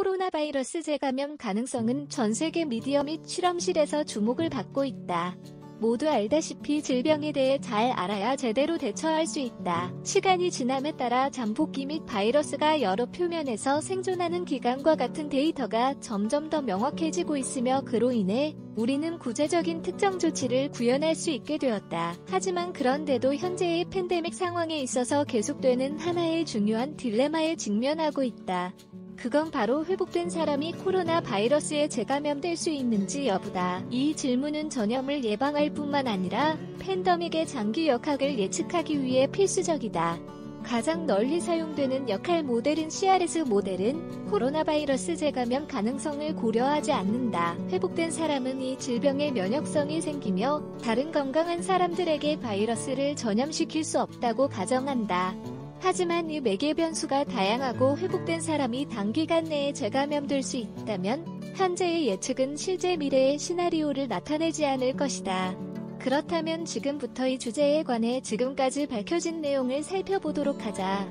코로나 바이러스 재감염 가능성은 전 세계 미디어 및 실험실에서 주목을 받고 있다. 모두 알다시피 질병에 대해 잘 알아야 제대로 대처할 수 있다. 시간이 지남에 따라 잠복기 및 바이러스가 여러 표면에서 생존하는 기간과 같은 데이터가 점점 더 명확해지고 있으며 그로 인해 우리는 구체적인 특정 조치를 구현할 수 있게 되었다. 하지만 그런데도 현재의 팬데믹 상황에 있어서 계속되는 하나의 중요한 딜레마에 직면하고 있다. 그건 바로 회복된 사람이 코로나 바이러스에 재감염될 수 있는지 여부다. 이 질문은 전염을 예방할 뿐만 아니라 팬데믹의 장기 역학을 예측하기 위해 필수적이다. 가장 널리 사용되는 역할 모델인 CRS 모델은 코로나 바이러스 재감염 가능성을 고려하지 않는다. 회복된 사람은 이 질병에 면역성이 생기며 다른 건강한 사람들에게 바이러스를 전염시킬 수 없다고 가정한다. 하지만 이 매개 변수가 다양하고 회복된 사람이 단기간 내에 재감염될 수 있다면 현재의 예측은 실제 미래의 시나리오를 나타내지 않을 것이다. 그렇다면 지금부터 이 주제에 관해 지금까지 밝혀진 내용을 살펴보도록 하자.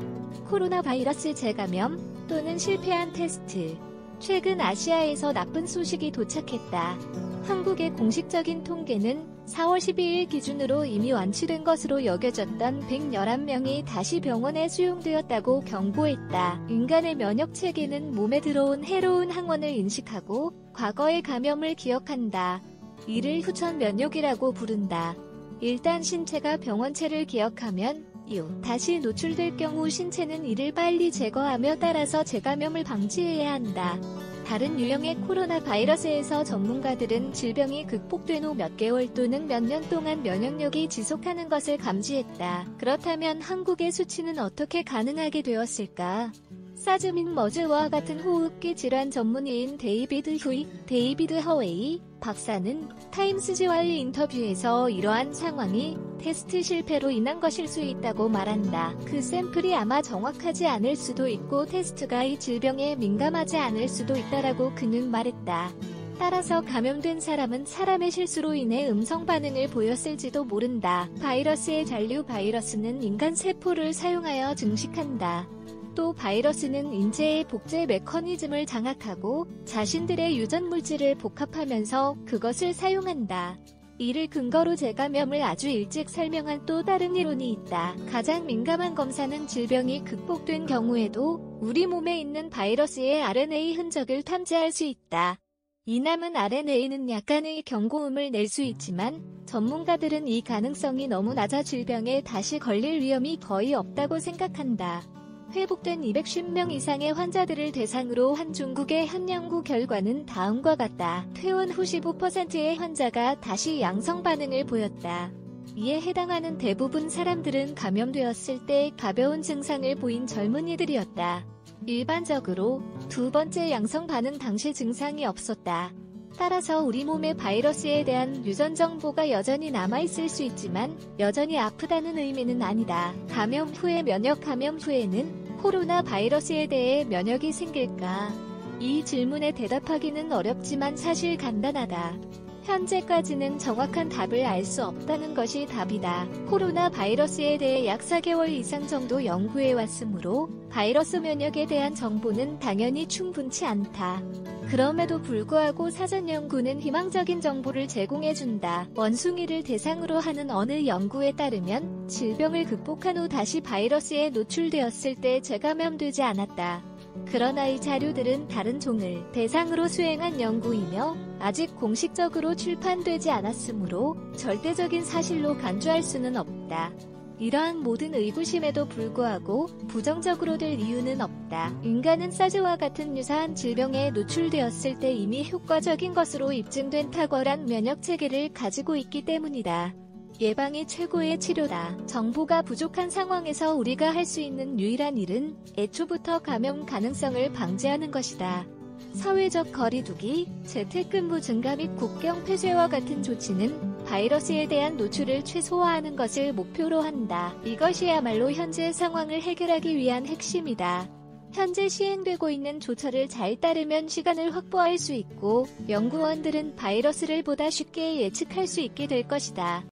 코로나 바이러스 재감염 또는 실패한 테스트. 최근 아시아에서 나쁜 소식이 도착했다. 한국의 공식적인 통계는 4월 12일 기준으로 이미 완치된 것으로 여겨졌던 111명이 다시 병원에 수용되었다고 경고했다. 인간의 면역체계는 몸에 들어온 해로운 항원을 인식하고 과거의 감염을 기억한다. 이를 후천 면역이라고 부른다. 일단 신체가 병원체를 기억하면 이후 다시 노출될 경우 신체는 이를 빨리 제거하며 따라서 재감염을 방지해야 한다. 다른 유형의 코로나 바이러스에서 전문가들은 질병이 극복된 후 몇 개월 또는 몇 년 동안 면역력이 지속하는 것을 감지했다. 그렇다면 한국의 수치는 어떻게 가능하게 되었을까? 사즈 및 머즈와 같은 호흡기 질환 전문의인 데이비드 허웨이 박사는 타임스지와의 인터뷰에서 이러한 상황이 테스트 실패로 인한 것일 수 있다고 말한다. 그 샘플이 아마 정확하지 않을 수도 있고 테스트가 이 질병에 민감하지 않을 수도 있다라고 그는 말했다. 따라서 감염된 사람은 사람의 실수로 인해 음성 반응을 보였을지도 모른다. 바이러스의 잔류 바이러스는 인간 세포를 사용하여 증식한다. 또 바이러스는 인체의 복제 메커니즘을 장악하고 자신들의 유전 물질을 복합하면서 그것을 사용한다. 이를 근거로 재감염을 아주 일찍 설명한 또 다른 이론이 있다. 가장 민감한 검사는 질병이 극복된 경우에도 우리 몸에 있는 바이러스의 RNA 흔적을 탐지할 수 있다. 이 남은 RNA는 약간의 경고음을 낼 수 있지만 전문가들은 이 가능성이 너무 낮아 질병에 다시 걸릴 위험이 거의 없다고 생각한다. 회복된 250명 이상의 환자들을 대상으로 한 중국의 한 연구 결과는 다음과 같다. 퇴원 후 15%의 환자가 다시 양성 반응을 보였다. 이에 해당하는 대부분 사람들은 감염되었을 때 가벼운 증상을 보인 젊은이들이었다. 일반적으로 두 번째 양성 반응 당시 증상이 없었다. 따라서 우리 몸의 바이러스에 대한 유전 정보가 여전히 남아있을 수 있지만 여전히 아프다는 의미는 아니다. 감염 후에는 코로나 바이러스에 대해 면역이 생길까? 이 질문에 대답하기는 어렵지만 사실 간단하다. 현재까지는 정확한 답을 알 수 없다는 것이 답이다. 코로나 바이러스에 대해 약 4개월 이상 정도 연구해왔으므로 바이러스 면역에 대한 정보는 당연히 충분치 않다. 그럼에도 불구하고 사전 연구는 희망적인 정보를 제공해준다. 원숭이를 대상으로 하는 어느 연구에 따르면 질병을 극복한 후 다시 바이러스에 노출되었을 때 재감염되지 않았다. 그러나 이 자료들은 다른 종을 대상으로 수행한 연구이며 아직 공식적으로 출판되지 않았으므로 절대적인 사실로 간주할 수는 없다. 이러한 모든 의구심에도 불구하고 부정적으로 될 이유는 없다. 인간은 사즈와 같은 유사한 질병에 노출되었을 때 이미 효과적인 것으로 입증된 탁월한 면역체계를 가지고 있기 때문이다. 예방이 최고의 치료다. 정보가 부족한 상황에서 우리가 할 수 있는 유일한 일은 애초부터 감염 가능성을 방지하는 것이다. 사회적 거리두기, 재택근무 증가 및 국경 폐쇄와 같은 조치는 바이러스에 대한 노출을 최소화하는 것을 목표로 한다. 이것이야말로 현재 상황을 해결하기 위한 핵심이다. 현재 시행되고 있는 조처를 잘 따르면 시간을 확보할 수 있고 연구원들은 바이러스를 보다 쉽게 예측할 수 있게 될 것이다.